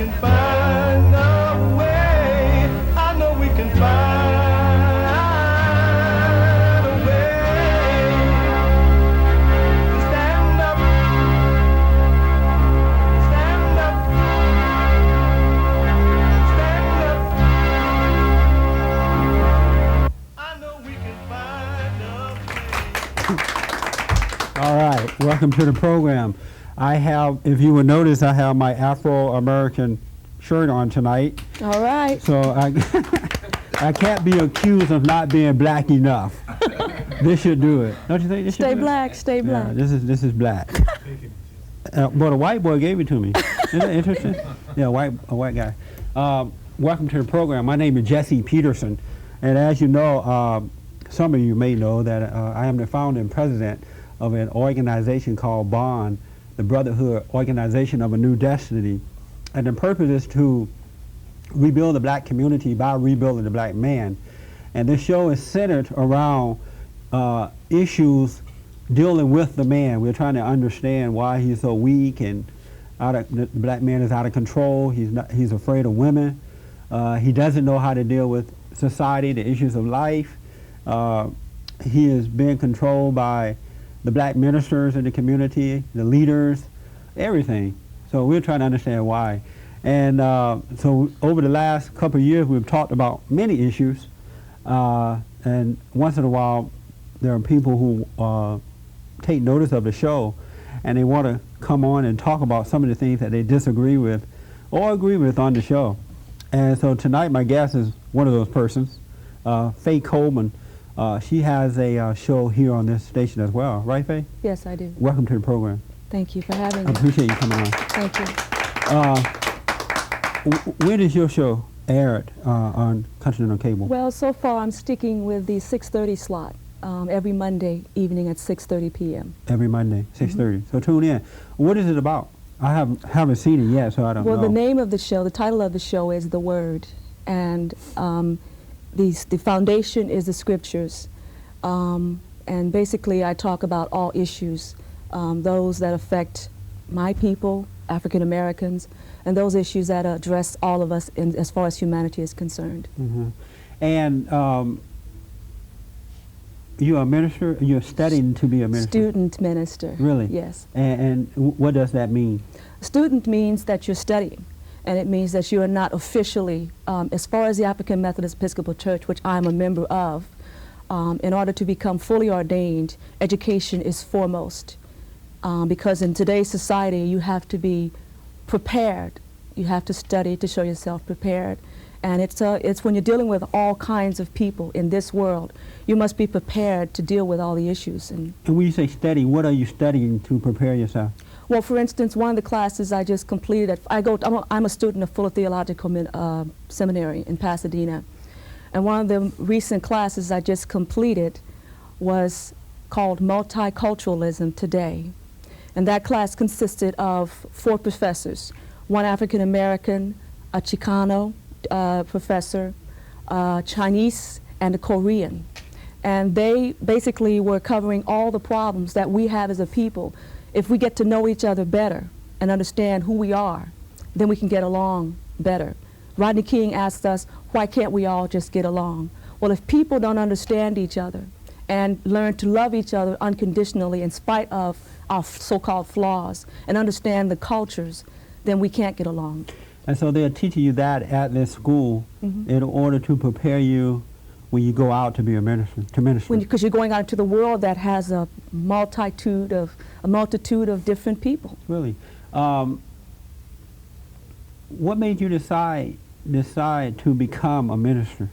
can find a way. I know we can find a way to stand up, stand up, stand up. I know we can find a way. All right, welcome to the program. I have, if you would notice, I have my Afro-American shirt on tonight. All right. So I can't be accused of not being black enough. This should do it. Don't you think this should Stay do black, it? stay black. Yeah, this is black. But a white boy gave it to me. Isn't that interesting? Yeah, a white guy. Welcome to the program. My name is Jesse Peterson. And as you know, some of you may know that I am the founder and president of an organization called BOND, the Brotherhood Organization of a New Destiny. And the purpose is to rebuild the black community by rebuilding the black man. And this show is centered around issues dealing with the man. We're trying to understand why he's so weak and the black man is out of control. He's afraid of women. He doesn't know how to deal with society, the issues of life. He is being controlled by the black ministers in the community, the leaders, everything. So we're trying to understand why. And so over the last couple of years, we've talked about many issues. And once in a while, there are people who take notice of the show and they want to come on and talk about some of the things that they disagree with or agree with on the show. And so tonight, my guest is one of those persons, Faye Coleman. She has a show here on this station as well, right, Faye? Yes, I do. Welcome to the program. Thank you for having I me. appreciate you coming on. Thank you. When is your show aired on Continental Cable? Well, so far I'm sticking with the 6:30 slot every Monday evening at 6:30 p.m. Every Monday, 6:30. So tune in. What is it about? I haven't seen it yet, so I don't know. Well, the name of the show, the title of the show is The Word, and the foundation is the scriptures. And basically I talk about all issues, those that affect my people, African Americans, and those issues that address all of us as far as humanity is concerned. Mm-hmm. And you're a minister? You're studying to be a minister? Student minister. Really? Yes. And what does that mean? Student means that you're studying, and it means that you are not officially, as far as the African Methodist Episcopal Church, which I'm a member of, in order to become fully ordained, education is foremost. Because in today's society, you have to be prepared. You have to study to show yourself prepared. And it's when you're dealing with all kinds of people in this world, you must be prepared to deal with all the issues. And when you say study, what are you studying to prepare yourself? Well, for instance, one of the classes I just completed, I'm a student of Fuller Theological Seminary in Pasadena. And one of the recent classes I just completed was called Multiculturalism Today. And that class consisted of 4 professors, one African American, a Chicano professor, Chinese, and a Korean. And they basically were covering all the problems that we have as a people. If we get to know each other better and understand who we are, then we can get along better. Rodney King asked us, why can't we all just get along? Well, if people don't understand each other and learn to love each other unconditionally in spite of our so-called flaws and understand the cultures, then we can't get along. And so they're teaching you that at this school in order to prepare you when you go out to be a minister, to minister. Because you're going out into the world that has a multitude of different people. Really. What made you decide to become a minister?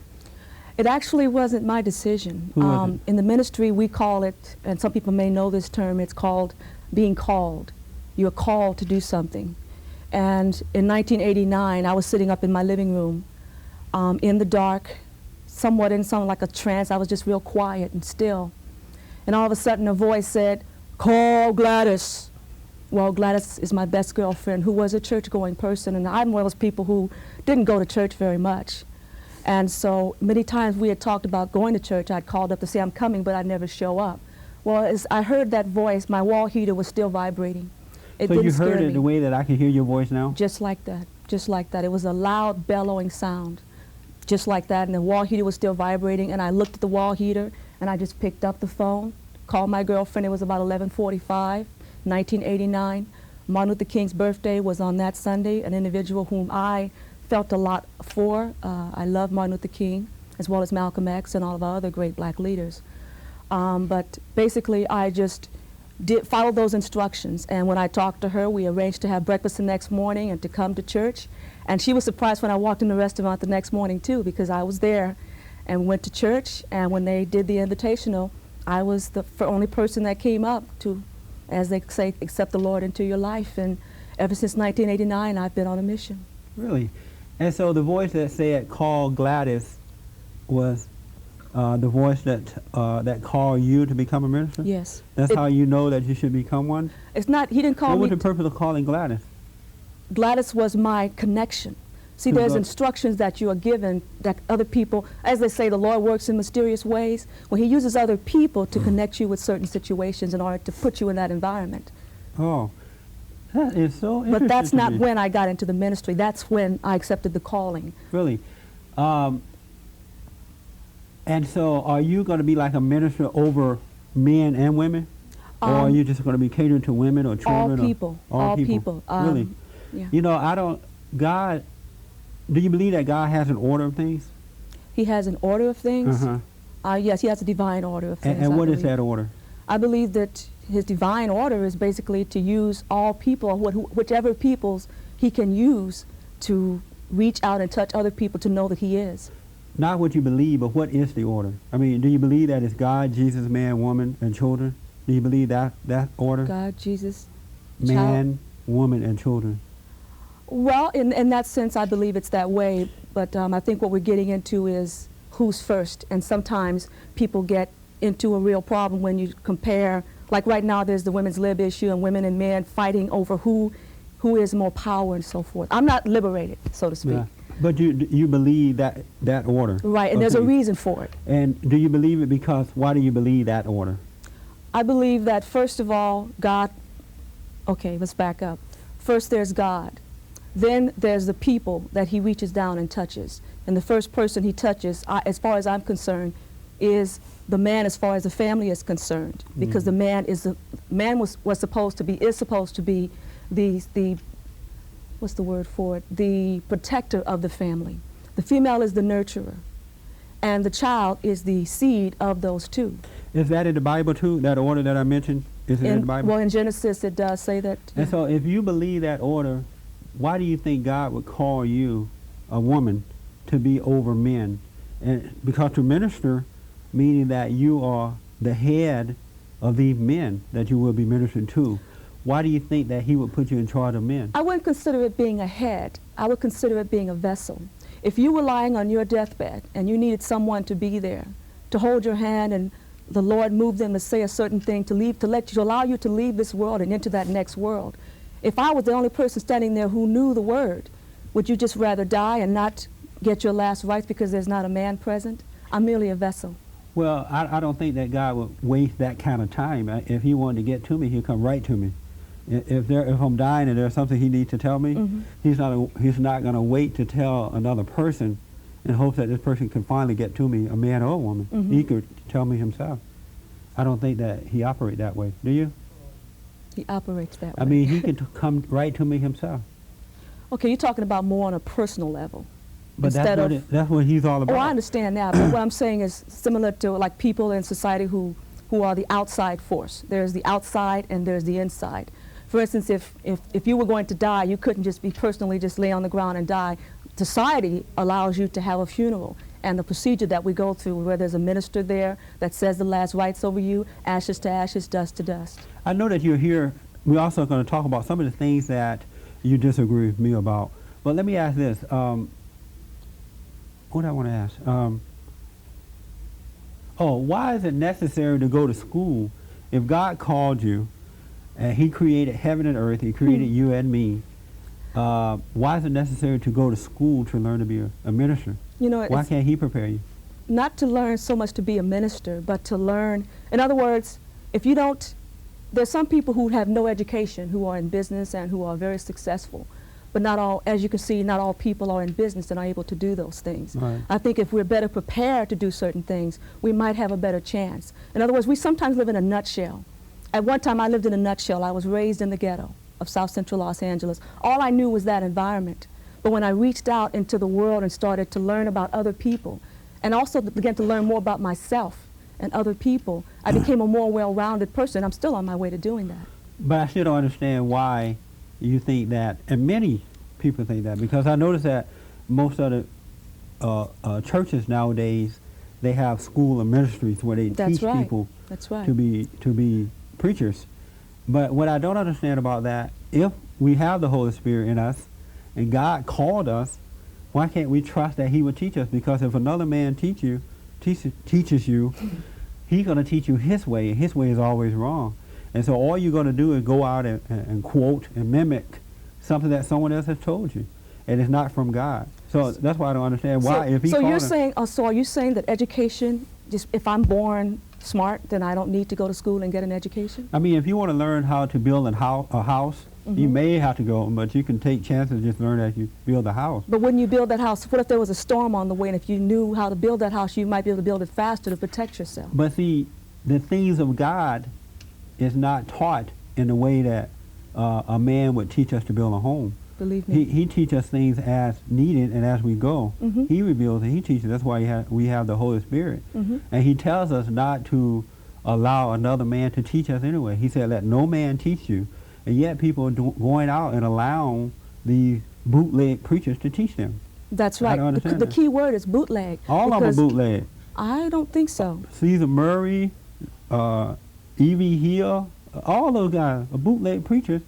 It actually wasn't my decision. Who was it? In the ministry, we call it, and some people may know this term, it's called being called. You're called to do something. And in 1989, I was sitting up in my living room in the dark, somewhat in something like a trance. I was just real quiet and still. And all of a sudden, a voice said, "Call Gladys." Well, Gladys is my best girlfriend, who was a church-going person, and I'm one of those people who didn't go to church very much. And so many times we had talked about going to church. I'd called up to say I'm coming, but I'd never show up. Well, as I heard that voice, my wall heater was still vibrating. It So didn't you scare heard it me. the way that I can hear your voice now? Just like that. just like that. It was a loud, bellowing sound, just like that. And the wall heater was still vibrating. And I looked at the wall heater, and I just picked up the phone, called my girlfriend. It was about 11:45, 1989. Martin Luther King's birthday was on that Sunday, an individual whom I felt a lot for. I love Martin Luther King, as well as Malcolm X and all of our other great black leaders. But basically, I just did follow those instructions. And when I talked to her, we arranged to have breakfast the next morning and to come to church. And she was surprised when I walked in the restaurant the next morning, too, because I was there and went to church. And when they did the invitational, I was the only person that came up to, as they say, accept the Lord into your life. And ever since 1989, I've been on a mission. Really? And so the voice that said, call Gladys, was the voice that called you to become a minister? Yes. That's how you know that you should become one? It's not, he didn't call me. What was the purpose of calling Gladys? Gladys was my connection. See, there's instructions that you are given that other people, as they say, the Lord works in mysterious ways. Well, he uses other people to connect you with certain situations in order to put you in that environment. Oh, that is so interesting. But that's to not me. when I got into the ministry. That's when I accepted the calling. Really? And so are you going to be like a minister over men and women? Or are you just going to be catering to women or children? All people. All people. Really? Yeah. You know, do you believe that God has an order of things? He has an order of things? Yes, he has a divine order of things. And what is that order? I believe that his divine order is basically to use all people, whichever peoples he can use to reach out and touch other people to know that he is. Not what you believe, but what is the order? I mean, do you believe that it's God, Jesus, man, woman, and children? Do you believe that order? God, Jesus, man, woman, and children. Well, in that sense, I believe it's that way. But I think what we're getting into is who's first. And sometimes people get into a real problem when you compare. Like right now, there's the women's lib issue and women and men fighting over who is more power and so forth. I'm not liberated, so to speak. Yeah. But you believe that order? Right, and there's a reason for it. And do you believe it because, why do you believe that order? I believe that, first of all, God, okay, let's back up. First there's God. Then there's the people that he reaches down and touches. And the first person he touches, as far as I'm concerned, is the man as far as the family is concerned. Because the man is supposed to be the what's the word for it? The protector of the family. The female is the nurturer. And the child is the seed of those two. Is that in the Bible too, that order that I mentioned? Is it in the Bible? Well, in Genesis it does say that. And so if you believe that order, why do you think God would call you, a woman, to be over men? And because to minister, meaning that you are the head of these men that you will be ministering to. Why do you think that he would put you in charge of men? I wouldn't consider it being a head. I would consider it being a vessel. If you were lying on your deathbed and you needed someone to be there, to hold your hand, and the Lord moved them to say a certain thing, to allow you to leave this world and into that next world. If I was the only person standing there who knew the word, would you just rather die and not get your last rites because there's not a man present? I'm merely a vessel. Well, I don't think that God would waste that kind of time. If he wanted to get to me, he'd come right to me. If I'm dying and there's something he needs to tell me, he's not going to wait to tell another person in hopes that this person can finally get to me, a man or a woman. He could tell me himself. I don't think that he operates that way. Do you? He operates that way. I mean, he can come right to me himself. Okay, you're talking about more on a personal level. But that's what he's all about. Oh, I understand that. But what I'm saying is similar to like people in society who are the outside force. There's the outside and there's the inside. For instance, if you were going to die, you couldn't just be personally just lay on the ground and die. Society allows you to have a funeral. And the procedure that we go through, where there's a minister there that says the last rites over you, ashes to ashes, dust to dust. I know that you're here. We're also going to talk about some of the things that you disagree with me about. But let me ask this. What do I want to ask? Why is it necessary to go to school if God called you and he created heaven and earth, he created you and me? Why is it necessary to go to school to learn to be a minister? You know, why can't he prepare you? Not to learn so much to be a minister, but to learn. In other words, if you don't, there's some people who have no education, who are in business and who are very successful. but not all, as you can see, not all people are in business and are able to do those things. Right. I think if we're better prepared to do certain things, we might have a better chance. In other words, we sometimes live in a nutshell. At one time, I lived in a nutshell. I was raised in the ghetto of South Central Los Angeles. All I knew was that environment. But when I reached out into the world and started to learn about other people, and also began to learn more about myself and other people, I became a more well-rounded person. I'm still on my way to doing that. But I still don't understand why you think that, and many people think that, because I notice that most of the churches nowadays, they have school and ministries where they That's teach right. people That's right. to be preachers. But what I don't understand about that, if we have the Holy Spirit in us and God called us, why can't we trust that he would teach us? Because if another man teaches you, he's going to teach you his way, and his way is always wrong. And so all you're going to do is go out and quote and mimic something that someone else has told you, and it's not from God. So that's why I don't understand why. If he so called you're us, saying, so are you saying that education, just if I'm born smart, then I don't need to go to school and get an education? I mean, if you want to learn how to build a house, you may have to go, but you can take chances just learn as you build a house. But wouldn't you build that house? What if there was a storm on the way, and if you knew how to build that house, you might be able to build it faster to protect yourself? But see, the things of God is not taught in the way that a man would teach us to build a home. Believe me. He teaches us things as needed and as we go. Mhm. He reveals and he teaches. That's why we have the Holy Spirit. Mhm. And he tells us not to allow another man to teach us anyway. He said, let no man teach you. And yet people are going out and allowing these bootleg preachers to teach them. That's I right. don't understand The that. key word is bootleg. All of them are because bootleg. I don't think so. Caesar Murray, E.V. Hill, all those guys are bootleg preachers.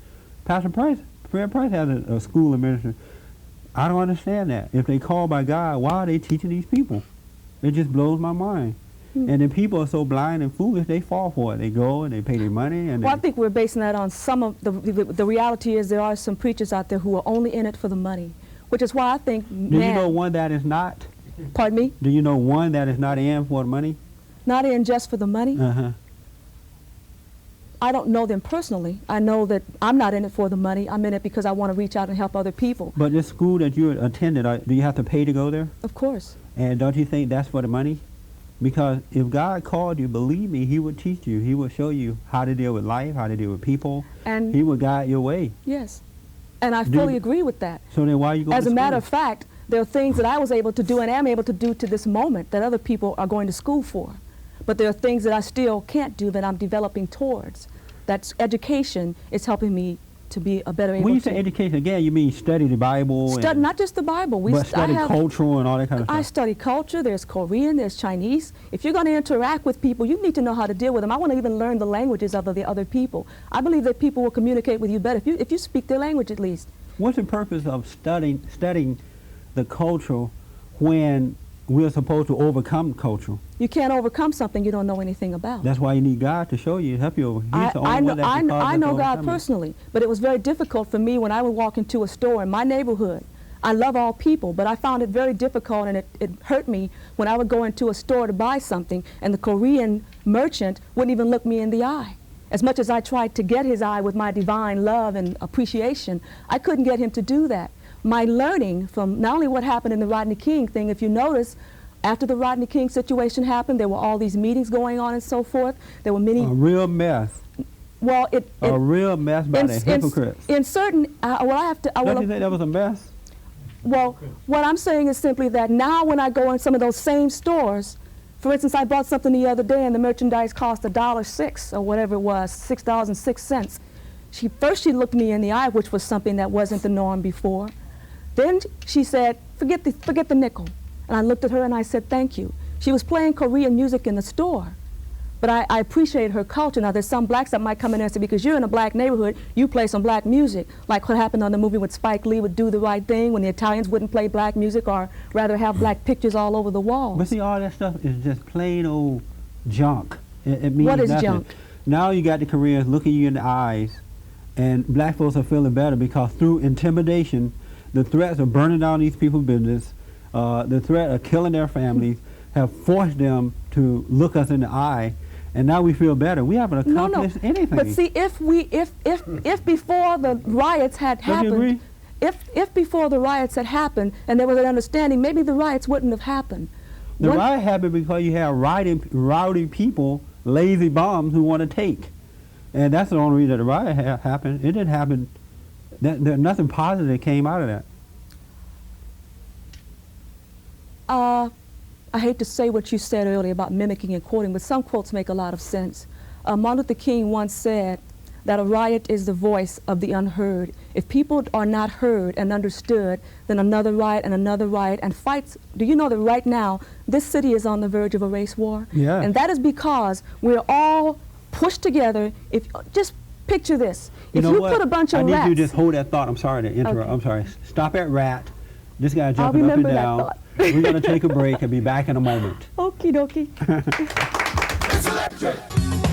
Pastor Price, Fred Price has a school of ministry. I don't understand that. If they called by God, why are they teaching these people? It just blows my mind. And then people are so blind and foolish, they fall for it. They go and they pay their money. And Well, I think we're basing that on some of the reality is there are some preachers out there who are only in it for the money, which is why I think, do you know one that is not? pardon me, Do you know one that is not in for the money? not in just for the money? Uh-huh. I don't know them personally. I know that I'm not in it for the money. I'm in it because I want to reach out and help other people. But this school that you attended, do you have to pay to go there? Of course. And don't you think that's for the money? Because if God called you, believe me, he would teach you. He would show you how to deal with life, how to deal with people. And He would guide your way. yes, and I Do fully you- agree with that. So then why are you going As to a matter school? of fact, there are things that I was able to do and am able to do to this moment that other people are going to school for. But there are things that I still can't do that I'm developing towards. That's education is helping me to be a better able When you to say education, again, you mean study the Bible, study, and, not just the Bible. but study cultural and all that kind of I stuff. study culture. There's Korean, there's Chinese. If you're going to interact with people, you need to know how to deal with them. I want to even learn the languages of the other people. I believe that people will communicate with you better if you speak their language at least. What's the purpose of studying the culture when we're supposed to overcome culture? You can't overcome something you don't know anything about. That's why you need God to show you, help you over. He's the only I know, one that can cause I us know to God overcome it. personally, but it was very difficult for me when I would walk into a store in my neighborhood. I love all people, but I found it very difficult, and it hurt me when I would go into a store to buy something and the Korean merchant wouldn't even look me in the eye. As much as I tried to get his eye with my divine love and appreciation, I couldn't get him to do that. My learning from not only what happened in the Rodney King thing, if you notice, after the Rodney King situation happened, there were all these meetings going on and so forth. There were many. A real mess. Well, A real mess by the in hypocrites. certain, well, I have to. Don't you think that was a mess? Well, what I'm saying is simply that now when I go in some of those same stores, for instance, I bought something the other day and the merchandise cost $1.06 or whatever it was, $6.06. First she looked me in the eye, which was something that wasn't the norm before. Then she said, forget the nickel. And I looked at her and I said, thank you. She was playing Korean music in the store. But I appreciate her culture. Now, there's some blacks that might come in and say, because you're in a black neighborhood, you play some black music. Like what happened on the movie with Spike Lee would Do the Right Thing when the Italians wouldn't play black music or rather have black pictures all over the walls. But see, all that stuff is just plain old junk. It means What is nothing. junk? Now you got the Koreans looking you in the eyes, and black folks are feeling better because through intimidation, the threats of burning down these people's business, the threat of killing their families, have forced them to look us in the eye, and now we feel better. We haven't accomplished anything. But see, if before the riots had Don't you agree? happened, if before the riots had happened and there was an understanding, maybe the riots wouldn't have happened. The riot happened because you have rowdy people, lazy bums who want to take. And that's the only reason the riot happened. It didn't happen. There's nothing positive that came out of that. I hate to say what you said earlier about mimicking and quoting, but some quotes make a lot of sense. Martin Luther King once said that a riot is the voice of the unheard. If people are not heard and understood, then another riot and fights. Do you know that right now, this city is on the verge of a race war? Yeah. And that is because we're all pushed together. If just picture this. You if know you what? put a bunch of I need rats. you to just hold that thought. I'm sorry to interrupt. Okay. I'm sorry. Stop at rat. This guy I'll jumping up and remember that down. thought. We're going to take a break and be back in a moment. Okie dokie.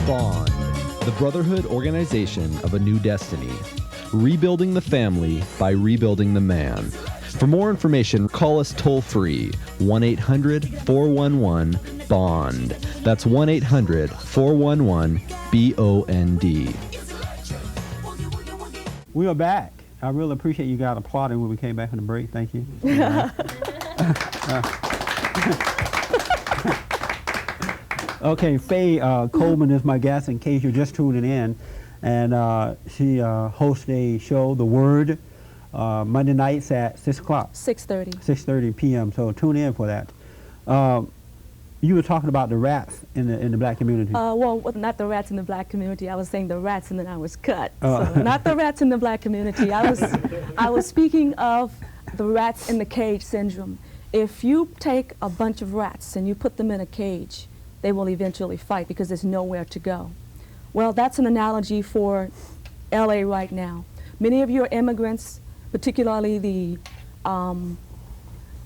Bond, the brotherhood organization of a new destiny. Rebuilding the family by rebuilding the man. For more information, call us toll-free, 1-800-411-BOND. That's 1-800-411-BOND. We are back. I really appreciate you guys applauding when we came back from the break. Thank you. Okay, Faye Coleman is my guest in case you're just tuning in. And she hosts a show, The Word, Monday nights at 6 o'clock. 6:30. 6:30 p.m. So tune in for that. You were talking about the rats in the black community. Well, not the rats in the black community. I was saying the rats, and then I was cut. So not the rats in the black community. I was speaking of the rats in the cage syndrome. If you take a bunch of rats and you put them in a cage, they will eventually fight because there's nowhere to go. Well, that's an analogy for LA right now. Many of your immigrants, particularly the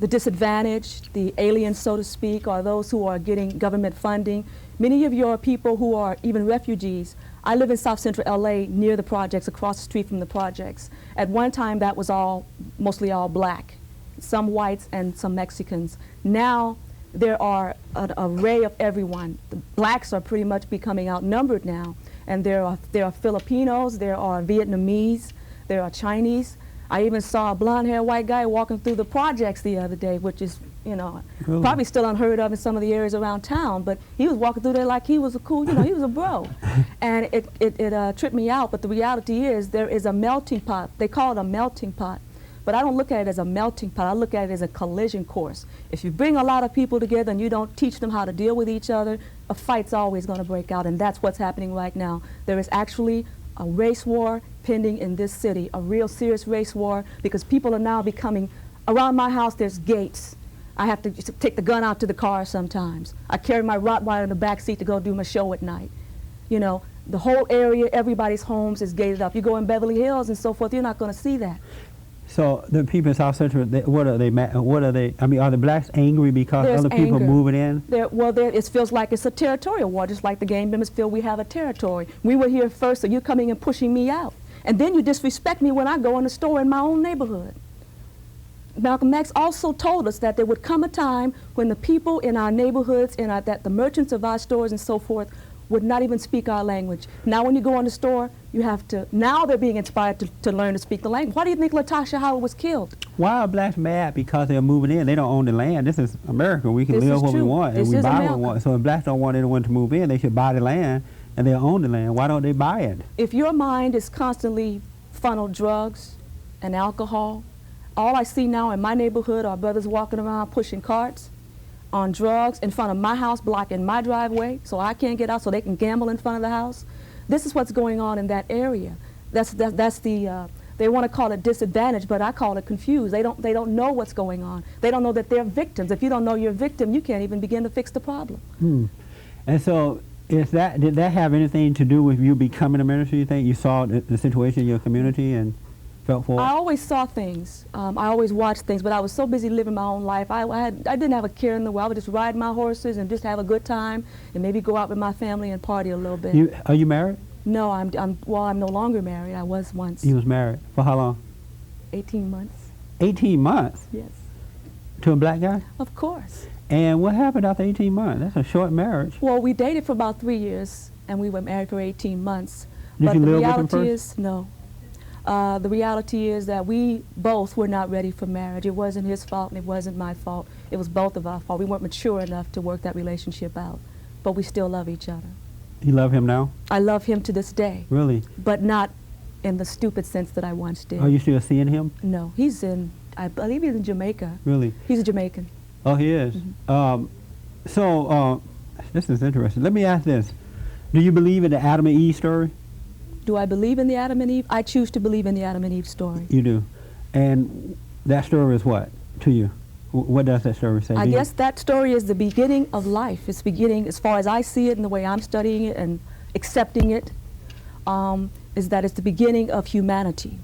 disadvantaged, the aliens, so to speak, or those who are getting government funding. Many of your people who are even refugees. I live in South Central LA near the projects, across the street from the projects. At one time, that was mostly all black, some whites and some Mexicans. Now, there are an array of everyone. The blacks are pretty much becoming outnumbered now. And there are Filipinos, there are Vietnamese, there are Chinese. I even saw a blonde-haired white guy walking through the projects the other day, which is, really? Probably still unheard of in some of the areas around town, but he was walking through there like he was a cool, he was a bro. And it tripped me out, but the reality is there is a melting pot. They call it a melting pot, but I don't look at it as a melting pot. I look at it as a collision course. If you bring a lot of people together and you don't teach them how to deal with each other, a fight's always going to break out, and that's what's happening right now. There is actually a race war pending in this city, a real serious race war, because people are now becoming, around my house there's gates. I have to take the gun out to the car sometimes. I carry my Rottweiler in the back seat to go do my show at night. The whole area, everybody's homes is gated up. You go in Beverly Hills and so forth, you're not going to see that. So the people in South Central, what are they? I mean, are the blacks angry because There's other people anger. moving in? It feels like it's a territorial war, just like the game members feel we have a territory. We were here first, so you're coming and pushing me out. And then you disrespect me when I go in the store in my own neighborhood. Malcolm X also told us that there would come a time when the people in our neighborhoods, that the merchants of our stores and so forth, would not even speak our language. Now when you go in the store, now they're being inspired to learn to speak the language. Why do you think Latasha Howard was killed? Why are blacks mad because they're moving in? They don't own the land. This is America. We can live where we want and we buy what we want. So if blacks don't want anyone to move in, they should buy the land and they'll own the land. Why don't they buy it? If your mind is constantly funneled drugs and alcohol, all I see now in my neighborhood are brothers walking around pushing carts on drugs in front of my house, blocking my driveway so I can't get out so they can gamble in front of the house. This is what's going on in that area. That's the they want to call it disadvantage, but I call it confused. They don't know what's going on. They don't know that they're victims. If you don't know you're a victim, you can't even begin to fix the problem. And so did that have anything to do with you becoming a minister, you think? You saw the situation in your community and felt for it? I always saw things. I always watched things, but I was so busy living my own life. I didn't have a care in the world. I would just ride my horses and just have a good time and maybe go out with my family and party a little bit. Are you married? No, I'm no longer married. I was once. You was married. For how long? 18 months. 18 months? Yes. To a black guy? Of course. And what happened after 18 months? That's a short marriage. Well, we dated for about 3 years, and we were married for 18 months. Did but you the live with him reality first? is, no. The reality is that we both were not ready for marriage. It wasn't his fault and it wasn't my fault. It was both of our fault. We weren't mature enough to work that relationship out, but we still love each other. You love him now? I love him to this day, Really? but not in the stupid sense that I once did. Are you still seeing him? No, he's in, I believe he's in Jamaica. Really? He's a Jamaican. Oh, he is. This is interesting. Let me ask this. Do you believe in the Adam and Eve story? Do I believe in the Adam and Eve? I choose to believe in the Adam and Eve story. You do. And that story is what to you? What does that story say? I guess that story is the beginning of life. It's beginning, as far as I see it and the way I'm studying it and accepting it, is that it's the beginning of humanity.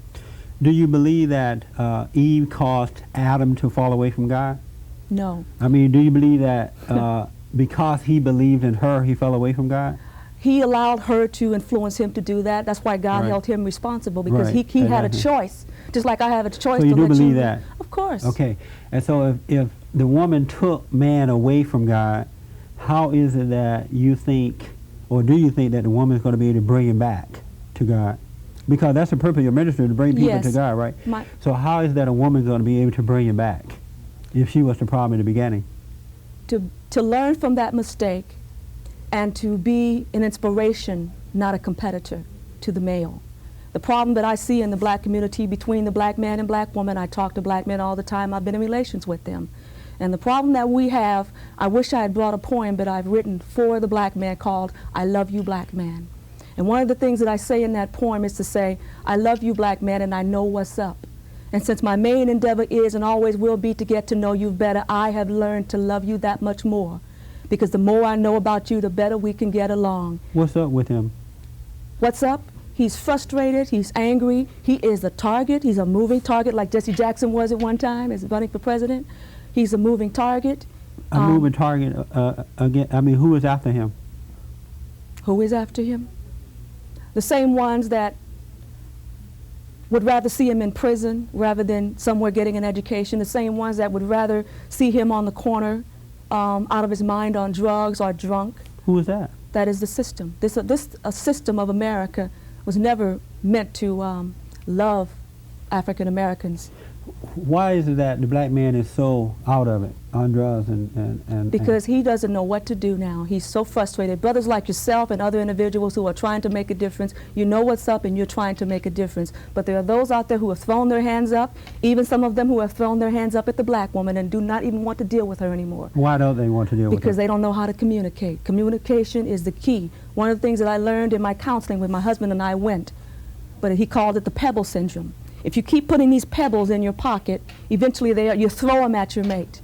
Do you believe that Eve caused Adam to fall away from God? No. I mean, do you believe that because he believed in her, he fell away from God? He allowed her to influence him to do that. That's why God Right. held him responsible, because Right. he had a Exactly. choice, just like I have a choice So to you do let believe you. that? Of course. Okay. And so if the woman took man away from God, how is it that you think, or do you think that the woman is going to be able to bring him back to God? Because that's the purpose of your ministry, to bring people Yes. to God, right? My- So how is that a woman going to be able to bring him back if she was the problem in the beginning? To learn from that mistake and to be an inspiration, not a competitor to the male. The problem that I see in the black community between the black man and black woman, I talk to black men all the time, I've been in relations with them. And the problem that we have, I wish I had brought a poem that I've written for the black man called I Love You Black Man. And one of the things that I say in that poem is to say, I love you black man and I know what's up. And since my main endeavor is and always will be to get to know you better, I have learned to love you that much more. Because the more I know about you, the better we can get along. What's up with him? What's up? He's frustrated, he's angry, he is a target, he's a moving target like Jesse Jackson was at one time as running for president. He's a moving target. A moving target again. I mean, who is after him? Who is after him? The same ones that would rather see him in prison rather than somewhere getting an education. The same ones that would rather see him on the corner out of his mind on drugs or drunk. Who is that? That is the system. This system of America was never meant to love African Americans. Why is it that the black man is so out of it on drugs and Because he doesn't know what to do now. He's so frustrated. Brothers like yourself and other individuals who are trying to make a difference, you know what's up and you're trying to make a difference. But there are those out there who have thrown their hands up, even some of them who have thrown their hands up at the black woman and do not even want to deal with her anymore. why don't they want to deal with Because it? they don't know how to communicate. Communication is the key. One of the things that I learned in my counseling with my husband and I went, but he called it the pebble syndrome. If you keep putting these pebbles in your pocket, eventually you throw them at your mate.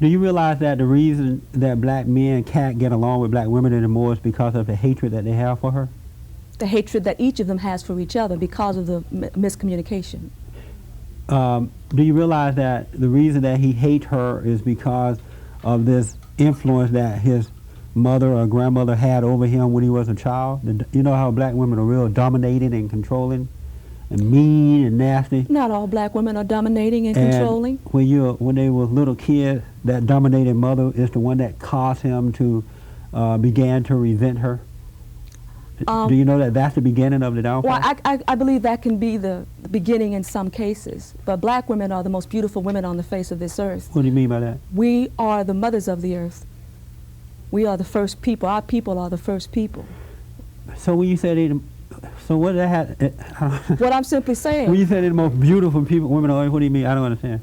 Do you realize that the reason that black men can't get along with black women anymore is because of the hatred that they have for her? The hatred that each of them has for each other because of the miscommunication. Do you realize that the reason that he hates her is because of this influence that his mother or grandmother had over him when he was a child? You know how black women are real dominating and controlling and mean and nasty? Not all black women are dominating and controlling. When they were little kids, that dominating mother is the one that caused him to began to resent her. Do you know that that's the beginning of the downfall? Well, I believe that can be the beginning in some cases. But black women are the most beautiful women on the face of this earth. What do you mean by that? We are the mothers of the earth. We are the first people. Our people are the first people. So when you say so what did that have? What I'm simply saying. When you say they're the most beautiful people, women on earth, what do you mean? I don't understand.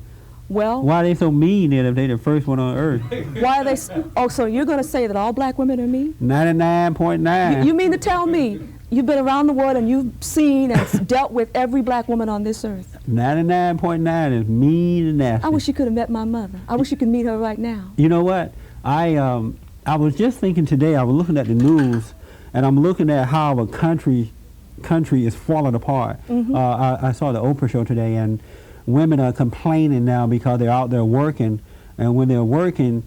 Well, Why are they so mean then if they're the first one on earth? why are they? Oh, so you're going to say that all black women are mean? 99.9. You mean to tell me you've been around the world and you've seen and dealt with every black woman on this earth? 99.9 is mean and nasty. I wish you could have met my mother. I wish you could meet her right now. You know what? I was just thinking today, I was looking at the news, and I'm looking at how a country is falling apart. I saw the Oprah show today, and women are complaining now because they're out there working, and when they're working,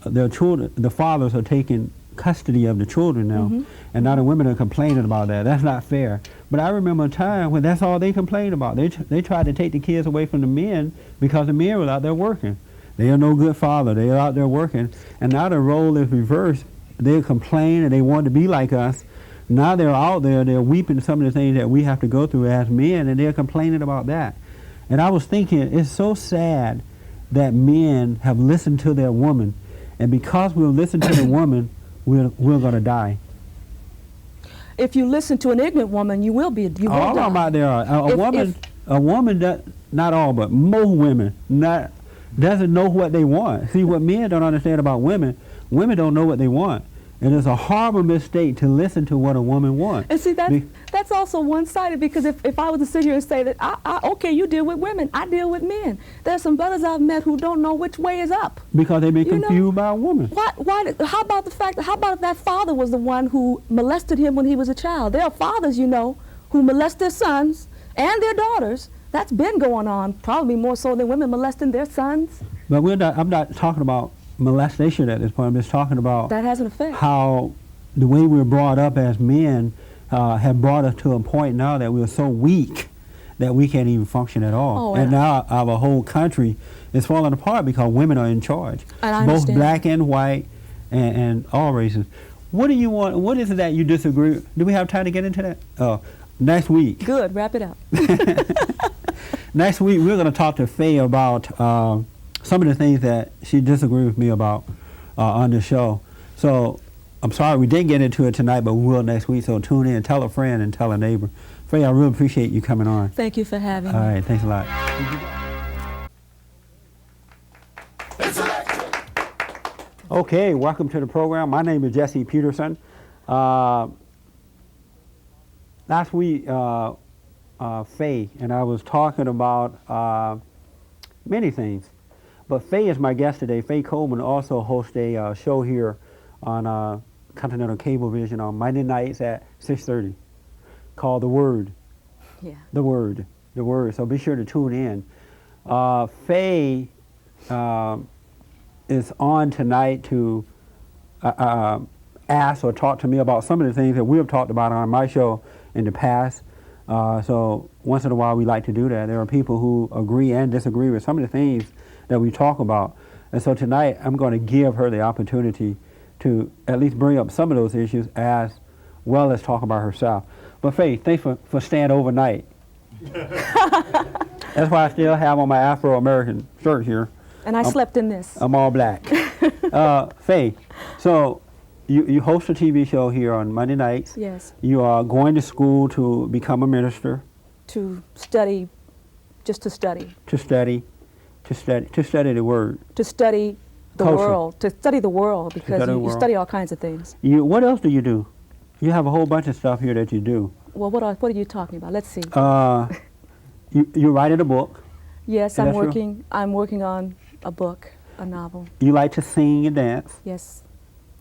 their children, the fathers are taking custody of the children now, and now the women are complaining about that. That's not fair. But I remember a time when that's all they complained about. They tried to take the kids away from the men because the men were out there working. They are no good father. They are out there working, and now the role is reversed. They complain and they want to be like us. Now they're out there, they're weeping some of the things that we have to go through as men, and they're complaining about that. And I was thinking, it's so sad that men have listened to their woman, and because we'll listen to the woman, we're going to die. If you listen to an ignorant woman, you will die. All of them out there are. A woman that, not all, but most women, doesn't know what they want. See, what men don't understand about women don't know what they want. And it's a horrible mistake to listen to what a woman wants. And see, that's also one-sided, because if I was to sit here and say that, okay, you deal with women, I deal with men. There's some brothers I've met who don't know which way is up. Because they've been confused by a woman. How about if that father was the one who molested him when he was a child? There are fathers, who molest their sons and their daughters. That's been going on, probably more so than women molesting their sons. But I'm not talking about molestation at this point. I'm just talking about that has an effect. How the way we're brought up as men have brought us to a point now that we're so weak that we can't even function at all. And now our whole country is falling apart because women are in charge. And I both understand. Black and white and all races. What do you want? What is it that you disagree with? Do we have time to get into that? Next week. Good, wrap it up. Next week we're going to talk to Faye about some of the things that she disagreed with me about on the show. So I'm sorry we didn't get into it tonight, but we will next week. So tune in, tell a friend, and tell a neighbor. Faye, I really appreciate you coming on. Thank you for having me. All right, thanks a lot. Okay, welcome to the program. My name is Jesse Peterson. Last week, Faye and I was talking about many things. But Faye is my guest today. Faye Coleman also hosts a show here on Continental Cablevision on Monday nights at 6:30 called The Word. Yeah. The Word. So be sure to tune in. Faye is on tonight to ask or talk to me about some of the things that we have talked about on my show in the past. So once in a while we like to do that. There are people who agree and disagree with some of the things that we talk about. And so tonight I'm going to give her the opportunity to at least bring up some of those issues as well as talk about herself. But Faye, thanks for staying overnight. That's why I still have on my Afro-American shirt here. And I slept in this. I'm all black. Faye, so you host a TV show here on Monday nights. Yes. You are going to school to become a minister. To study, just to study. To study the Word. To study the Culture. world. To study the world, because you study all kinds of things. What else do you do? You have a whole bunch of stuff here that you do. Well, what are you talking about? Let's see. You're writing a book. Yes, I'm working on a book, a novel. You like to sing and dance. Yes.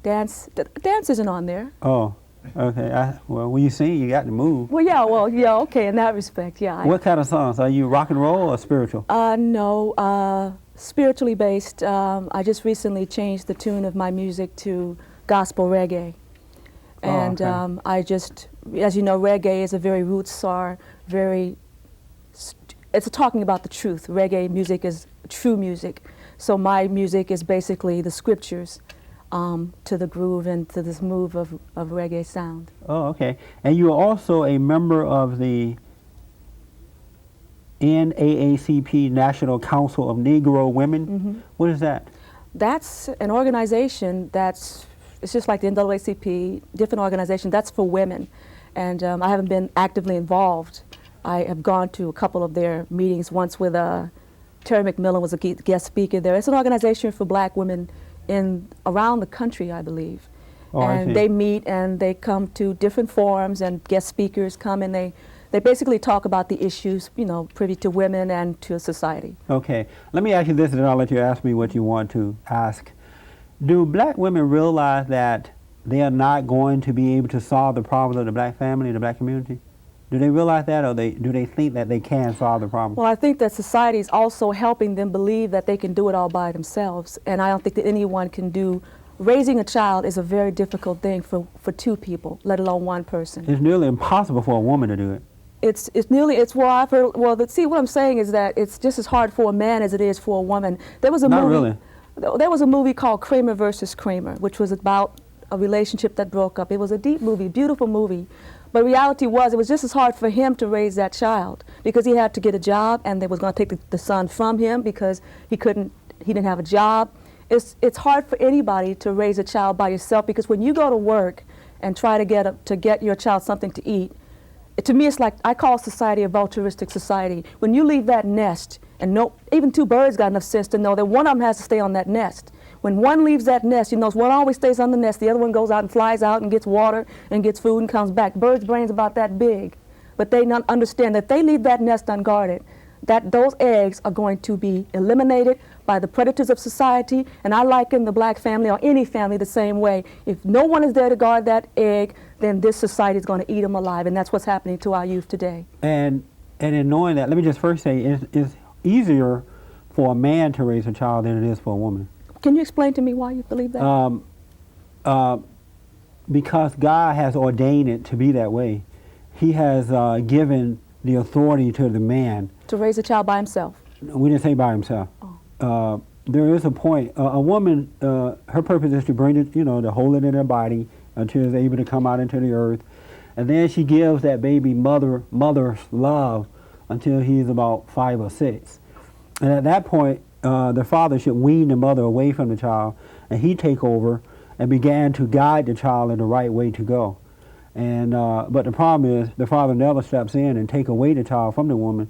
Dance isn't on there. Oh, okay. Well, when you sing, you got to move. Well, yeah, okay, in that respect, yeah. What kind of songs? Are you rock and roll or spiritual? No, spiritually based. I just recently changed the tune of my music to gospel reggae. And okay. I just, as you know, reggae is a very roots-are, it's talking about the truth. Reggae music is true music. So my music is basically the scriptures to the groove and to this move of reggae sound. Oh, okay. And you're also a member of the NAACP, National Council of Negro Women. Mm-hmm. What is that? That's an organization it's just like the NAACP, different organization, that's for women. And I haven't been actively involved. I have gone to a couple of their meetings, once with Terry McMillan was a guest speaker there. It's an organization for black women around the country, I believe. Oh, and they meet and they come to different forums, and guest speakers come, and they basically talk about the issues, privy to women and to society. Okay. Let me ask you this, and then I'll let you ask me what you want to ask. Do black women realize that they are not going to be able to solve the problems of the black family and the black community? Do they realize that, or do they think that they can solve the problem? Well, I think that society is also helping them believe that they can do it all by themselves, and I don't think that anyone can do. Raising a child is a very difficult thing for two people, let alone one person. It's nearly impossible for a woman to do it. See, what I'm saying is that it's just as hard for a man as it is for a woman. There was a Not movie. really. There was a movie called Kramer versus Kramer, which was about a relationship that broke up. It was a deep movie, beautiful movie. But reality was, it was just as hard for him to raise that child because he had to get a job, and they was going to take the son from him because he didn't have a job. It's hard for anybody to raise a child by yourself because when you go to work and try to get your child something to eat, to me it's like, I call society a vulturistic society. When you leave that nest, and even two birds got enough sense to know that one of them has to stay on that nest. When one leaves that nest, you know, one always stays on the nest, the other one goes out and flies out and gets water and gets food and comes back. Birds' brains about that big, but they not understand that they leave that nest unguarded, that those eggs are going to be eliminated by the predators of society. And I liken the black family or any family the same way. If no one is there to guard that egg, then this society is going to eat them alive, and that's what's happening to our youth today. And in knowing that, let me just first say, it's easier for a man to raise a child than it is for a woman. Can you explain to me why you believe that? Because God has ordained it to be that way. He has given the authority to the man. To raise a child by himself? We didn't say by himself. Oh. There is a point. A woman, her purpose is to bring it, to hold it in her body until it's able to come out into the earth. And then she gives that baby mother's love until he's about 5 or 6. And at that point, the father should wean the mother away from the child, and he take over and began to guide the child in the right way to go. And but the problem is the father never steps in and take away the child from the woman,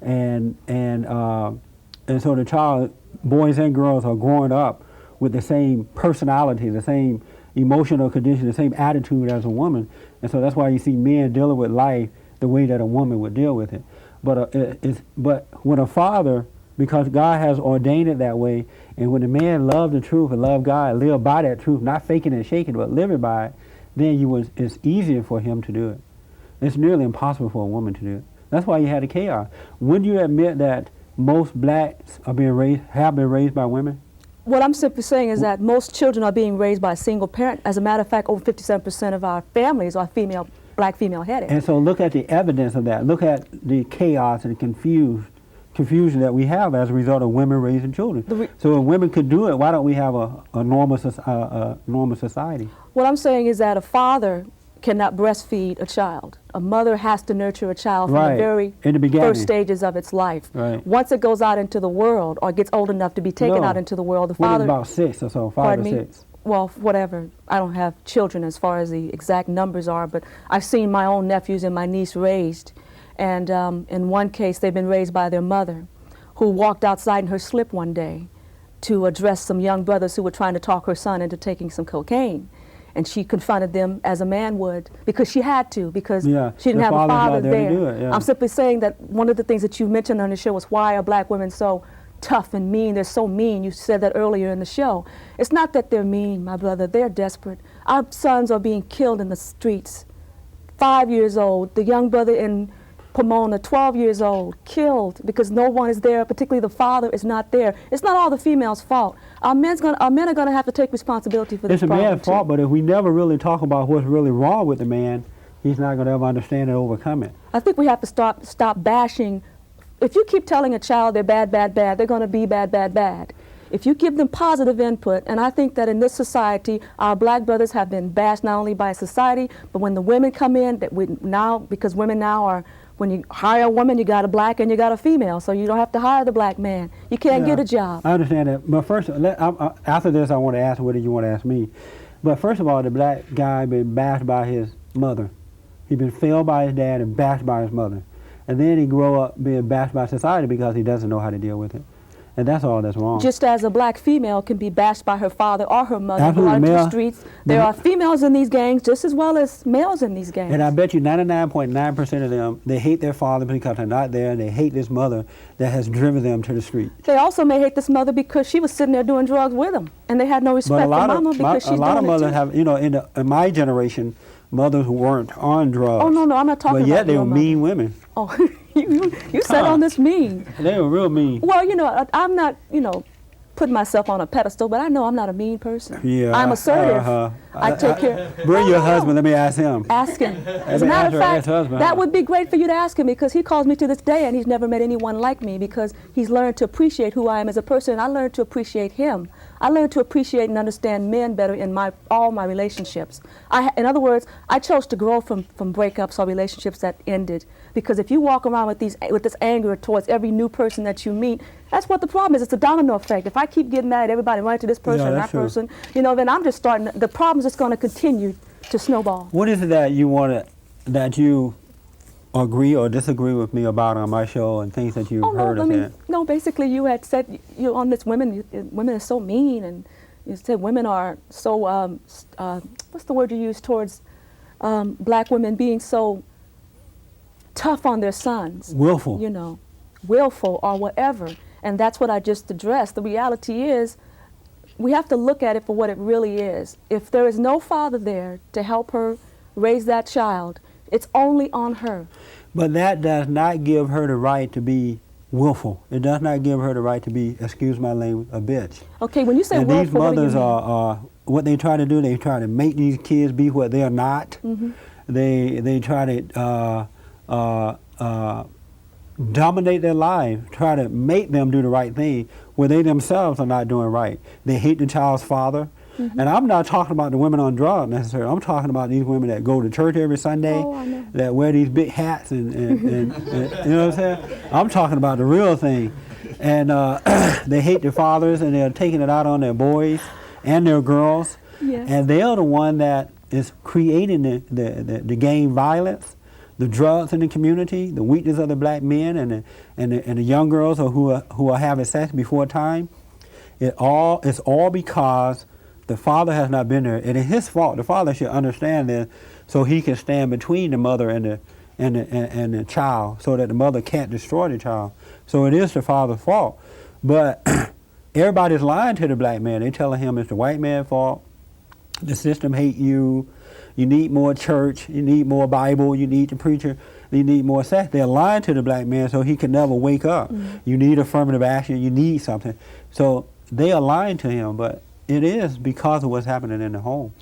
and so the child, boys and girls, are growing up with the same personality, the same emotional condition, the same attitude as a woman. And so that's why you see men dealing with life the way that a woman would deal with it. But but when a father, because God has ordained it that way, and when the man loved the truth and loved God, live by that truth, not faking and shaking, but living by it, then it's easier for him to do it. It's nearly impossible for a woman to do it. That's why you had the chaos. Wouldn't you admit that most blacks have been raised by women? What I'm simply saying is that most children are being raised by a single parent. As a matter of fact, over 57% of our families are black female headed. And so look at the evidence of that. Look at the chaos and confusion that we have as a result of women raising children. So if women could do it, why don't we have a normal society? What I'm saying is that a father cannot breastfeed a child. A mother has to nurture a child from the very first stages of its life. Right. Once it goes out into the world or gets old enough to be taken out into the world, the father... about 6 or so, 5 or 6. Well, whatever. I don't have children as far as the exact numbers are, but I've seen my own nephews and my niece raised. And in one case, they've been raised by their mother, who walked outside in her slip one day to address some young brothers who were trying to talk her son into taking some cocaine. And she confronted them as a man would, because she had to, because she didn't have a father there. I'm simply saying that one of the things that you mentioned on the show was, why are black women so tough and mean? They're so mean. You said that earlier in the show. It's not that they're mean, my brother. They're desperate. Our sons are being killed in the streets. 5 years old. The young brother in Pomona, 12 years old, killed because no one is there, particularly the father is not there. It's not all the female's fault. Our men are going to have to take responsibility for this problem. It's a man's fault, but if we never really talk about what's really wrong with the man, he's not going to ever understand and overcome it. I think we have to stop bashing. If you keep telling a child they're bad, bad, bad, they're going to be bad, bad, bad. If you give them positive input, and I think that in this society, our black brothers have been bashed not only by society, but when the women come in, because women now are, when you hire a woman, you got a black and you got a female, so you don't have to hire the black man. You can't get a job. I understand that, but first, after this, I want to ask whether you want to ask me. But first of all, the black guy been bashed by his mother. He been failed by his dad and bashed by his mother. And then he grow up being bashed by society because he doesn't know how to deal with it. And that's all that's wrong. Just as a black female can be bashed by her father or her mother out into the streets, there are females in these gangs just as well as males in these gangs. And I bet you 99.9% of them, they hate their father because they're not there, and they hate this mother that has driven them to the street. They also may hate this mother because she was sitting there doing drugs with them, and they had no respect for mama because she's doing it too. A lot of mothers have, in my generation, mothers who weren't on drugs. Oh, no, I'm not talking about But yet they were mean women. Oh, you said on this mean. They were real mean. Well, I'm not, putting myself on a pedestal, but I know I'm not a mean person. Yeah. I'm assertive. I take care. Bring your husband. Let me ask him. Ask him. As a matter of fact, that would be great for you to ask him, because he calls me to this day and he's never met anyone like me, because he's learned to appreciate who I am as a person, and I learned to appreciate him. I learned to appreciate and understand men better in all my relationships. In other words, I chose to grow from breakups or relationships that ended, because if you walk around with this anger towards every new person that you meet, that's what the problem is. It's a domino effect. If I keep getting mad at everybody, running to this person and that person, you know, then I'm just starting. The problem's just going to continue to snowball. What is it that you agree or disagree with me about on my show and things that you've heard of that? No, basically you had said you on this women are so mean, and you said women are so what's the word you use towards black women being so tough on their sons, willful, you know, willful or whatever. And that's what I just addressed. The reality is we have to look at it for what it really is. If there is no father there to help her raise that child, it's only on her. But that does not give her the right to be willful. It does not give her the right to be, excuse my language, a bitch. Okay, when you say and willful, these mothers what do you are what they try to do. They try to make these kids be what they are not. Mm-hmm. They try to dominate their lives, try to make them do the right thing where they themselves are not doing right. They hate the child's father. Mm-hmm. And I'm not talking about the women on drugs necessarily. I'm talking about these women that go to church every Sunday, that wear these big hats and you know what I'm saying? I'm talking about the real thing. And they hate their fathers, and they're taking it out on their boys and their girls. Yes. And they're the one that is creating the gang violence, the drugs in the community, the weakness of the black men and the young girls who are having sex before time. It's all because the father has not been there. It is his fault. The father should understand this, so he can stand between the mother and the child, so that the mother can't destroy the child. So it is the father's fault. But everybody's lying to the black man. They telling him it's the white man's fault. The system hate you. You need more church. You need more Bible. You need the preacher. You need more sex. They're lying to the black man so he can never wake up. Mm-hmm. You need affirmative action. You need something. So they are lying to him, but it is because of what's happening in the home.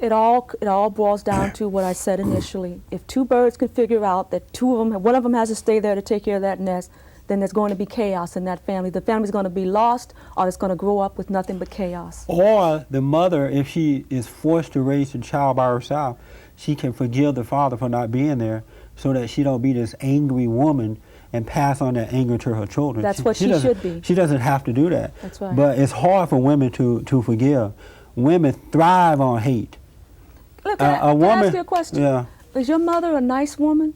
It all boils down to what I said initially. If two birds can figure out that one of them has to stay there to take care of that nest, then there's going to be chaos in that family. The family's going to be lost, or it's going to grow up with nothing but chaos. Or the mother, if she is forced to raise the child by herself, she can forgive the father for not being there, so that she don't be this angry woman and pass on that anger to her children. That's what she should be. She doesn't have to do that. That's right. But it's hard for women to forgive. Women thrive on hate. Look, can I ask you a question? Yeah. Is your mother a nice woman?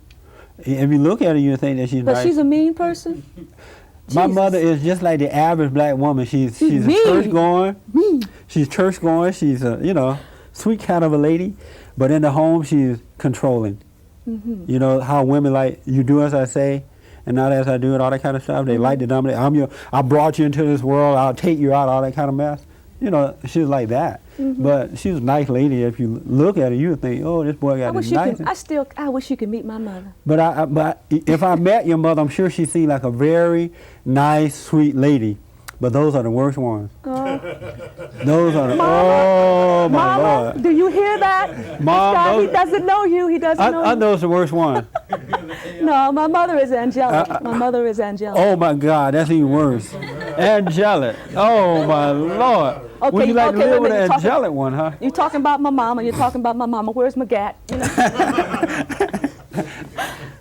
If you look at her, you think that she's nice. But she's a mean person? My mother is just like the average black woman. She's a church going. She's church going. She's a sweet kind of a lady, but in the home she's controlling. Mm-hmm. You know how women like, you do as I say and not as I do, and all that kind of stuff. They like to dominate. I brought you into this world. I'll take you out. All that kind of mess. You know, she was like that. Mm-hmm. But she was a nice lady. If you look at her, you would think, oh, this boy got this nice. I wish you could meet my mother. But if I met your mother, I'm sure she seemed like a very nice, sweet lady. But those are the worst ones. Those are the, oh my Lord. Do you hear that? Mom, this guy, he doesn't know you. He doesn't know you. I know it's the worst one. No, my mother is angelic. My mother is angelic. Oh my God, that's even worse. Angelic. Oh my Lord. Okay, Would you like to live with an angelic one, huh? You're talking about my mama. You're talking about my mama. Where's my gat? You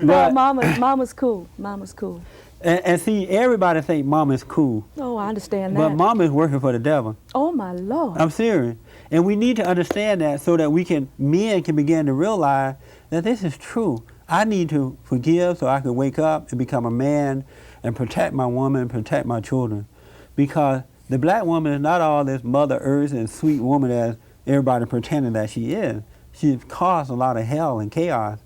know? No, mama's cool. Mama's cool. And see, everybody think mama's cool. Oh, I understand that. But mama is working for the devil. Oh my Lord. I'm serious. And we need to understand that, so that men can begin to realize that this is true. I need to forgive so I can wake up and become a man and protect my woman and protect my children. Because the black woman is not all this Mother Earth and sweet woman as everybody pretending that she is. She's caused a lot of hell and chaos.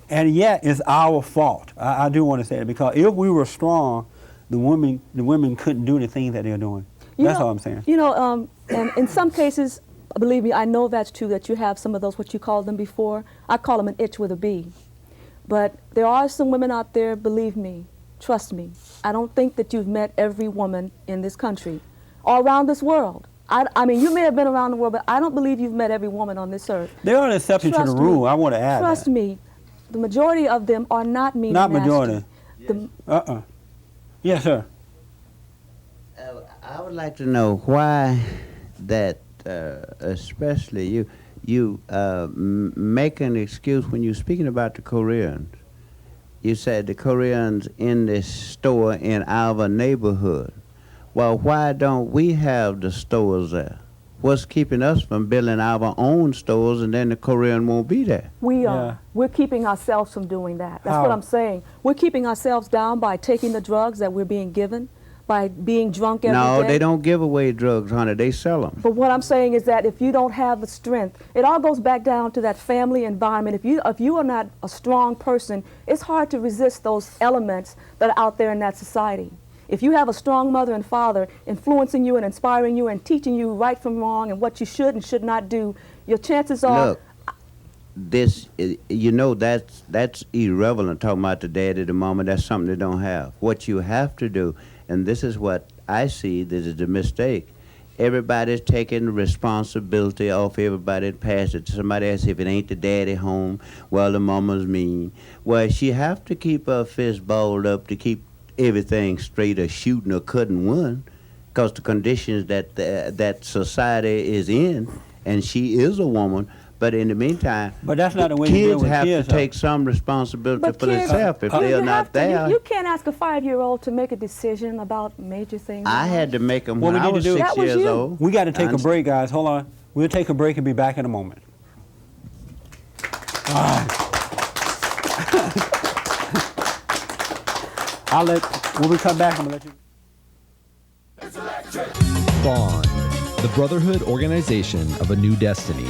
And yet it's our fault. I do want to say it, because if we were strong, the women couldn't do the things that they're doing. That's all I'm saying. You know, and in some cases, believe me, I know that's true, that you have some of those, what you called them before. I call them an itch with a B. But there are some women out there, believe me, trust me. I don't think that you've met every woman in this country or around this world. I mean, you may have been around the world, but I don't believe you've met every woman on this earth. There are an exception to the rule. I want to add Trust me. The majority of them are not mean Not and majority. nasty. Yes, sir. I would like to know why that especially you make an excuse when you're speaking about the Koreans. You said the Koreans in this store in our neighborhood. Well, why don't we have the stores there? What's keeping us from building our own stores and then the Korean won't be there? We are. Yeah. We're keeping ourselves from doing that. That's How? what I'm saying. We're keeping ourselves down by taking the drugs that we're being given, by being drunk every day. No, they don't give away drugs, honey. They sell them. But what I'm saying is that if you don't have the strength, it all goes back down to that family environment. If you are not a strong person, it's hard to resist those elements that are out there in that society. If you have a strong mother and father influencing you and inspiring you and teaching you right from wrong and what you should and should not do, your chances are... Look, this, you know, that's irrelevant, talking about the daddy, the mama. That's something they don't have. What you have to do, and this is what I see, this is the mistake. Everybody's taking responsibility off everybody and pass it to somebody else. If it ain't the daddy home, well, the mama's mean. Well, she have to keep her fist balled up to keep everything straight, or shooting or cutting one, because the conditions that that society is in, and she is a woman. But in the meantime, But that's not the way you deal kids with have kids, to though. take some responsibility But for kids, themselves if you they are have not to- there. You can't ask a 5-year-old to make a decision about major things. I in had life. to make them What when we I need to was do- 6 That was years you. old. We got to take a I'm- break, guys. Hold on. We'll take a break and be back in a moment. All right. When we come back, I'm going to let you. Bond, the brotherhood organization of a new destiny.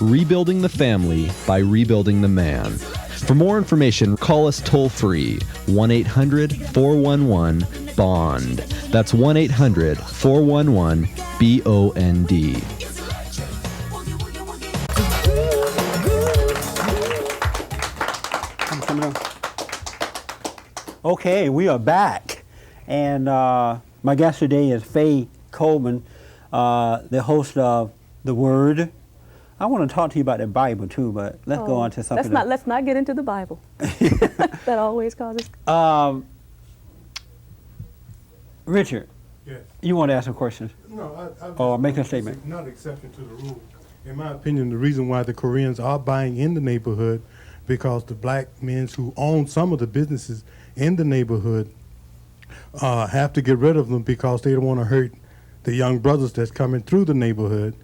Rebuilding the family by rebuilding the man. For more information, call us toll free 1-800-411-BOND. That's 1-800-411-BOND. Okay, we are back. And my guest today is Faye Coleman, the host of The Word. I want to talk to you about the Bible too, but let's go on to something Let's not get into the Bible. That always causes... Richard, Yes. you want to ask some questions? No, I Or make a statement. Not exception to the rule. In my opinion, the reason why the Koreans are buying in the neighborhood, because the black men who own some of the businesses in the neighborhood have to get rid of them because they don't want to hurt the young brothers that's coming through the neighborhood,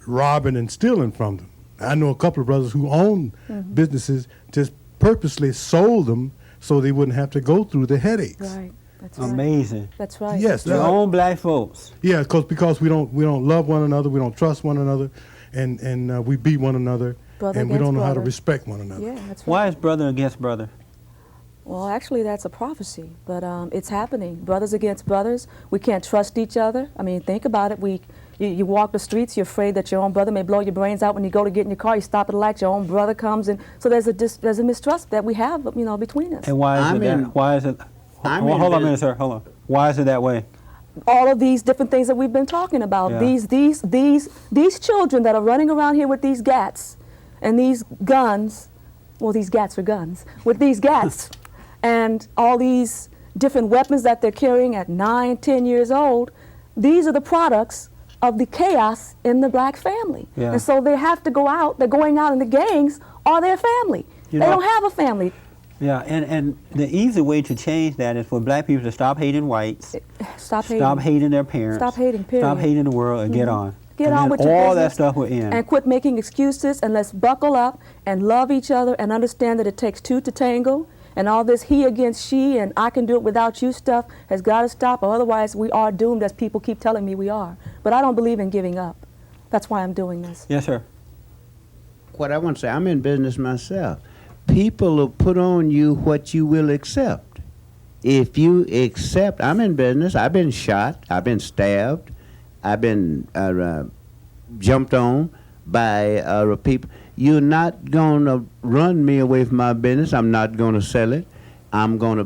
robbing and stealing from them. I know a couple of brothers who own businesses, just purposely sold them so they wouldn't have to go through the headaches. Right. That's right. Amazing. That's right. Yes, Your own black folks. yeah, because we don't love one another, we don't trust one another, and we beat one another, Brother and we don't against know how to brother. respect one another. Yeah, that's right. Why is brother against brother? Well, actually, that's a prophecy, but it's happening. Brothers against brothers. We can't trust each other. I mean, think about it. You walk the streets, you're afraid that your own brother may blow your brains out. When you go to get in your car, you stop at a light, your own brother comes, and so there's a mistrust that we have, between us. And why is I'm it in- that? Why is it? I'm Hold in on a bus- minute, sir. Hold on. Why is it that way? All of these different things that we've been talking about. Yeah. These children that are running around here with these gats and these guns. Well, these gats are guns. With these gats and all these different weapons that they're carrying at 9, 10 years old. These are the products of the chaos in the black family. Yeah. And so they have to go out. They're going out, and the gangs are their family. You They know- don't have a family. Yeah, and the easy way to change that is for black people to stop hating whites, Stop hating. stop hating their parents, Stop hating, period. stop hating the world, and get on. Get and on then with your all that business stuff will end. and quit making excuses, and let's buckle up and love each other and understand that it takes two to tango, and all this he against she and I can do it without you stuff has got to stop, or otherwise we are doomed, as people keep telling me we are. But I don't believe in giving up. That's why I'm doing this. Yes, sir. What I want to say, I'm in business myself. People will put on you what you will accept. If you accept, I'm in business, I've been shot, I've been stabbed, I've been jumped on by people. You're not going to run me away from my business. I'm not going to sell it. I'm going to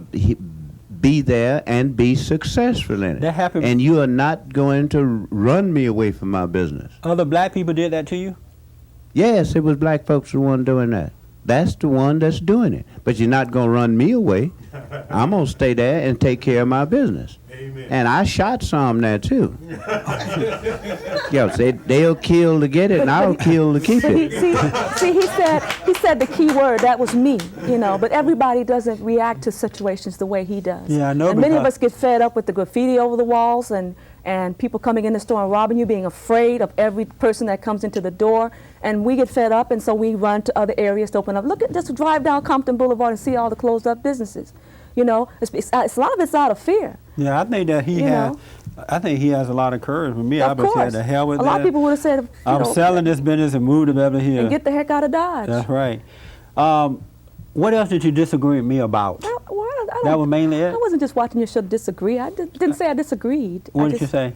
be there and be successful in it. That happened- And you are not going to run me away from my business. Other black people did that to you? Yes, it was black folks the one doing that. That's the one that's doing it. But you're not going to run me away. I'm going to stay there and take care of my business. Amen. And I shot some there too. They'll kill to get it, and I'll kill to keep it. See, he said the key word. That was me, But everybody doesn't react to situations the way he does. Yeah, I know. And many of us get fed up with the graffiti over the walls and people coming in the store and robbing you, being afraid of every person that comes into the door. And we get fed up, and so we run to other areas to open up. Just drive down Compton Boulevard and see all the closed up businesses. It's a lot of it's out of fear. Yeah, I think that I think he has a lot of courage. For me, I would say, the hell with that. A lot of people would have said, I'm selling this business and move to Beverly Hills. And get the heck out of Dodge. That's right. What else did you disagree with me about? That was mainly it? I wasn't just watching your show to disagree. I didn't say I disagreed. What did you say?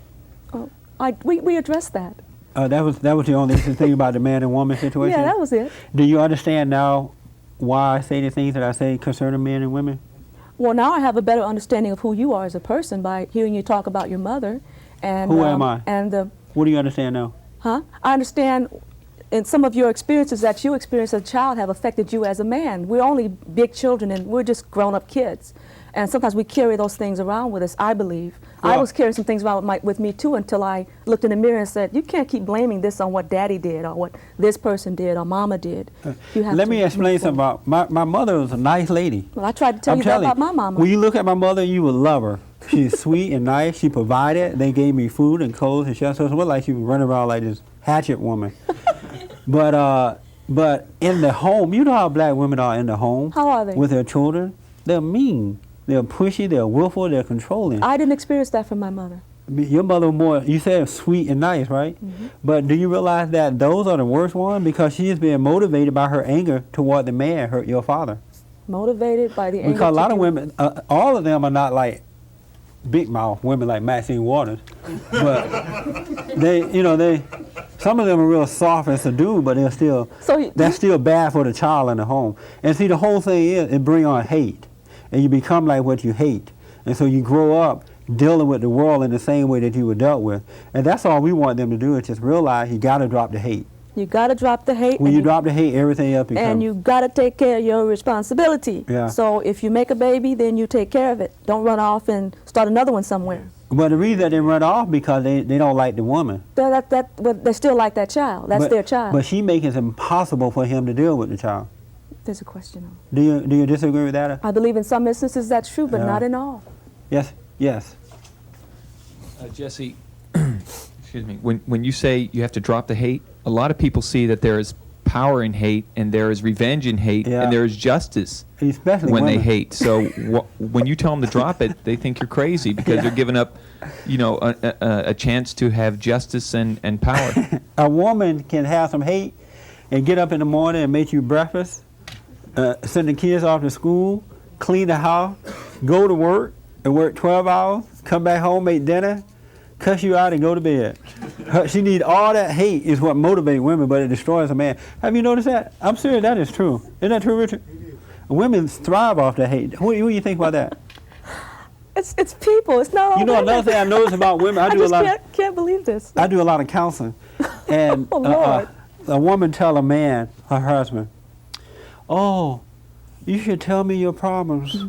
We addressed that. That was the only thing about the man and woman situation? Yeah, that was it. Do you understand now why I say the things that I say concerning men and women? Well, now I have a better understanding of who you are as a person by hearing you talk about your mother. And who am I? And what do you understand now? I understand in some of your experiences that you experienced as a child have affected you as a man. We're only big children and we're just grown-up kids. And sometimes we carry those things around with us, I believe. Well, I was carrying some things around with me too until I looked in the mirror and said, you can't keep blaming this on what daddy did or what this person did or mama did. Let me explain something about my mother was a nice lady. Well, I tried to tell you that about my mama. When you look at my mother, you would love her. She's sweet and nice. She provided. They gave me food and clothes and shelter. So it was like she was running around like this hatchet woman. But in the home, you know how black women are in the home? How are they? With their children? They're mean. They're pushy, they're willful, they're controlling. I didn't experience that from my mother. Your mother was more, you said sweet and nice, right? Mm-hmm. But do you realize that those are the worst ones? Because she is being motivated by her anger toward the man, your father. Motivated by the anger? Because a lot of women, all of them are not like big mouth women like Maxine Waters. But some of them are real soft and subdued, but that's still bad for the child in the home. And see, the whole thing is, it brings on hate. And you become like what you hate. And so you grow up dealing with the world in the same way that you were dealt with. And that's all we want them to do is just realize you got to drop the hate. You got to drop the hate. When you drop the hate, everything else becomes... And you got to take care of your responsibility. Yeah. So if you make a baby, then you take care of it. Don't run off and start another one somewhere. But the reason that they run off because they don't like the woman. But they still like that child. That's their child. But she makes it impossible for him to deal with the child. There's a question on. Do you disagree with that? I believe in some instances that's true, but not in all. Yes. Jesse, excuse me. When you say you have to drop the hate, a lot of people see that there is power in hate, and there is revenge in hate, and there is justice especially when women. they hate. So when you tell them to drop it, they think you're crazy because they're giving up, a chance to have justice and power. A woman can have some hate and get up in the morning and make you breakfast. Send the kids off to school, clean the house, go to work, and work 12 hours, come back home, make dinner, cuss you out, and go to bed. She needs all that hate is what motivates women, but it destroys a man. Have you noticed that? I'm serious, that is true. Isn't that true, Richard? Women thrive off that hate. What do you think about that? It's people. It's not all women. Another thing I notice about women, I can't believe this. I do a lot of counseling. And oh, Lord. A woman tell a man, her husband, oh, you should tell me your problems.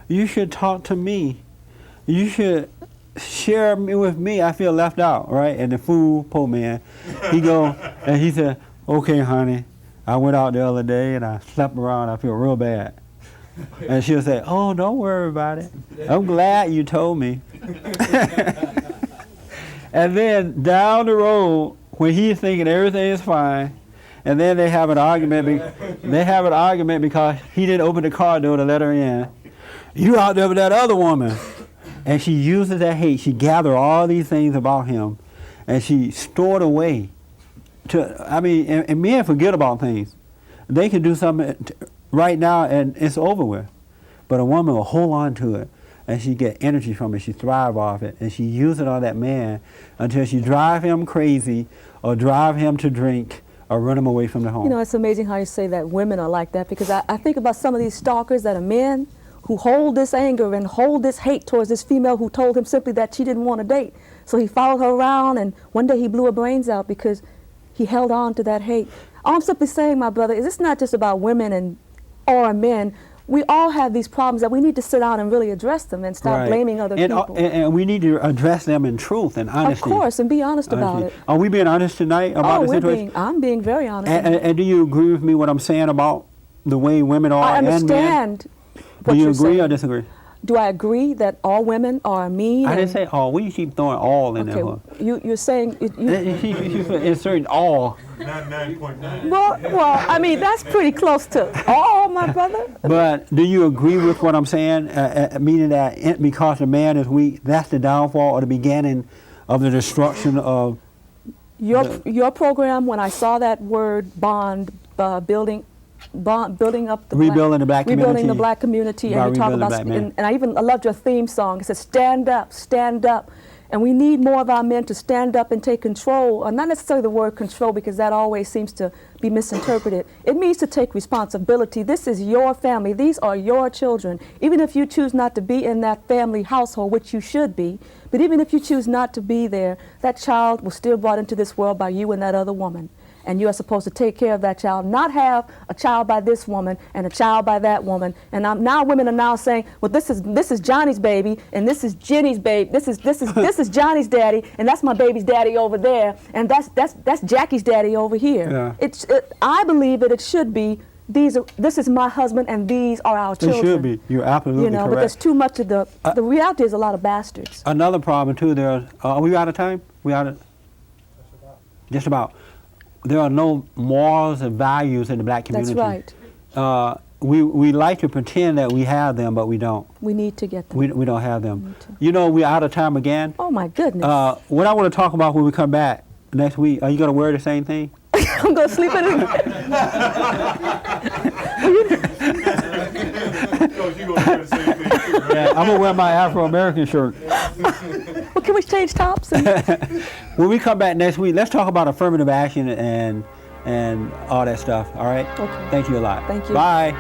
You should talk to me. You should share me with me. I feel left out, right? And the fool, poor man, he go and he said, okay, honey, I went out the other day and I slept around. I feel real bad. And she'll say, oh, don't worry about it. I'm glad you told me. And then down the road, when he's thinking everything is fine, and then they have an argument. They have an argument because he didn't open the car door to let her in. You out there with that other woman. And she uses that hate. She gathered all these things about him, and she stored away. And men forget about things. They can do something right now, and it's over with. But a woman will hold on to it, and she get energy from it. She thrive off it, and she uses it on that man until she drive him crazy, or drive him to drink, or run him away from the home. It's amazing how you say that women are like that, because I think about some of these stalkers that are men who hold this anger and hold this hate towards this female who told him simply that she didn't want to date. So he followed her around, and one day he blew her brains out because he held on to that hate. All I'm simply saying, my brother, is it's not just about women or men. we all have these problems that we need to sit down and really address them and stop blaming other people. And we need to address them in truth and honesty. Of course, and be honest about it. Are we being honest tonight about the situation? I'm being very honest. And do you agree with me what I'm saying about the way women are I and men? understand what Do you you're agree saying. or disagree? Do I agree that all women are mean? I didn't say all. We keep throwing all in there. You're saying You insert all. Not 9.9. well, I mean that's pretty close to all, my brother. But do you agree with what I'm saying? Meaning that because the man is weak, that's the downfall or the beginning of the destruction of your program. When I saw that word bond, building up the rebuilding the black community. Rebuilding the black community, and you talk about, and I loved your theme song. It says, stand up, stand up. And we need more of our men to stand up and take control, or not necessarily the word control because that always seems to be misinterpreted. It means to take responsibility. This is your family. These are your children. Even if you choose not to be in that family household, which you should be, but even if you choose not to be there, that child was still brought into this world by you and that other woman. And you are supposed to take care of that child, not have a child by this woman and a child by that woman. And now women are now saying, well, this is Johnny's baby, and this is Jenny's baby. This is Johnny's daddy, and that's my baby's daddy over there, and that's Jackie's daddy over here. Yeah. I believe that it should be. This is my husband, and these are our children. It should be. You're absolutely correct. But there's too much of the reality is a lot of bastards. Another problem too. Are we out of time? We out of. Just about. There are no morals and values in the black community. That's right. We like to pretend that we have them, but we don't. We need to get them. We don't have them. You know, we're out of time again. Oh my goodness. What I want to talk about when we come back next week, are you going to wear the same thing? I'm going to sleep in it. Yeah, I'm going to wear my Afro-American shirt. Well, can we change tops? When we come back next week, let's talk about affirmative action and all that stuff, all right? Okay. Thank you a lot. Thank you. Bye.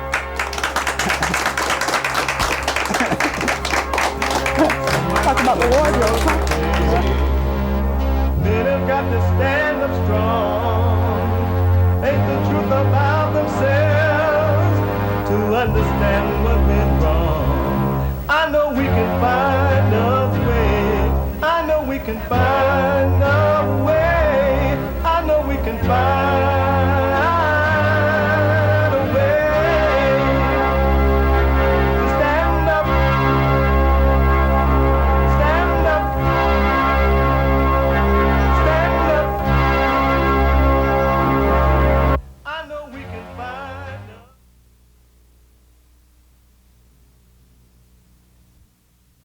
Talk about the wardrobe, huh? Men have got to stand up strong, ain't the truth about themselves, to understand what went wrong. I know we can find a way, I know we can find